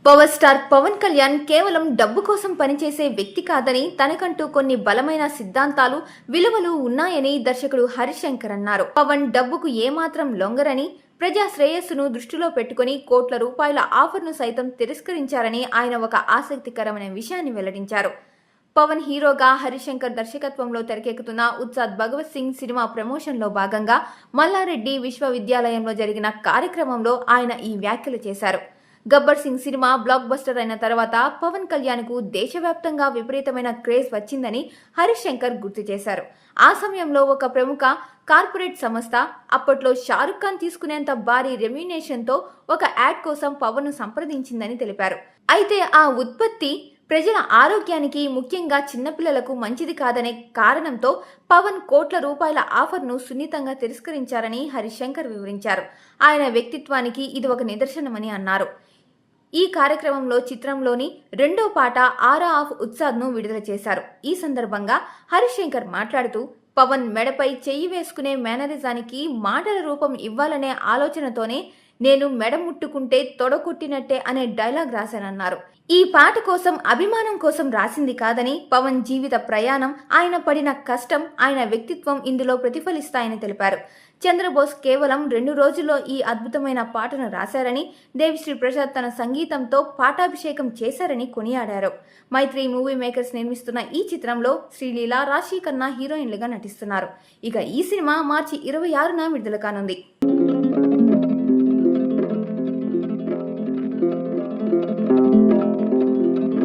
Power star Pawan Kalyan కేవలం డబ్బు కోసం పనిచేసే వ్యక్తి కాదని, తనకంటూ కొన్ని బలమైన సిద్ధాంతాలు, విలువలు ఉన్నాయని దర్శకుడు హరిశంకర్ అన్నారు. పవన్ డబ్బుకు ఏమాత్రం లొంగరని, ప్రజా శ్రేయస్సును దృష్టిలో పెట్టుకుని కోట్ల రూపాయల ఆఫర్ను సైతం తిరస్కరించారని ఆయన ఒక ఆసక్తికరమైన విషయాన్ని వెల్లడించారు. పవన్ హీరోగా హరిశంకర్ దర్శకత్వంలో తెరకెక్కుతున్న ఉత్సాద్ భగవత్ సింగ్ సినిమా ప్రమోషన్లో భాగంగా మల్లారెడ్డి విశ్వవిద్యాలయంలో జరిగిన కార్యక్రమంలో ఆయన ఈ వ్యాఖ్యలు చేశారు. Gabbar Singh cinema block buster అయిన తర్వాత పవన్ కళ్యాణ్కు దేశవ్యాప్తంగా విపరీతమైన క్రేజ్ వచ్చిందని హరిశంకర్ గుర్తు చేశారు. ఆ సమయంలో ఒక ప్రముఖ కార్పొరేట్ సంస్థ అప్పట్లో షారుఖ్ ఖాన్ తీసుకునేంత భారీ రెమ్యునేషన్తో ఒక యాడ్ కోసం పవన్ను సంప్రదించిందని తెలిపారు. అయితే ఆ ఉత్పత్తి ప్రజల ఆరోగ్యానికి, ముఖ్యంగా చిన్నపిల్లలకు మంచిది కాదనే కారణంతో పవన్ కోట్ల రూపాయల ఆఫర్ను సున్నితంగా తిరస్కరించారని హరిశంకర్ వివరించారు. ఆయన వ్యక్తిత్వానికి ఇది ఒక నిదర్శనమని అన్నారు. ఈ కార్యక్రమంలో చిత్రంలోని రెండో పాట ఆరా ఆఫ్ ఉత్సాద్ను విడుదల చేశారు. ఈ సందర్భంగా హరిశంకర్ మాట్లాడుతూ, పవన్ మెడపై చెయ్యి వేసుకునే మేనరిజానికి మాటల రూపం ఇవ్వాలనే ఆలోచనతోనే నేను మెడ ముట్టుకుంటే తొడకొట్టినట్టే అనే డైలాగ్ రాశానన్నారు. ఈ పాట కోసం, అభిమానం కోసం రాసింది కాదని, పవన్ జీవిత ప్రయాణం, ఆయన పడిన కష్టం, ఆయన వ్యక్తిత్వం ఇందులో ప్రతిఫలిస్తాయని తెలిపారు. చంద్రబోస్ కేవలం 2 రోజుల్లో ఈ అద్భుతమైన పాటను రాశారని, దేవిశ్రీ ప్రసాద్ తన సంగీతంతో పాటాభిషేకం చేశారని కొనియాడారు. మైత్రి మూవీ మేకర్స్ నిర్మిస్తున్న ఈ చిత్రంలో శ్రీలీల, రాశి ఖన్నా హీరోయిన్లుగా నటిస్తున్నారు. ఇక ఈ సినిమా మార్చి 26న విడుదల కానుంది.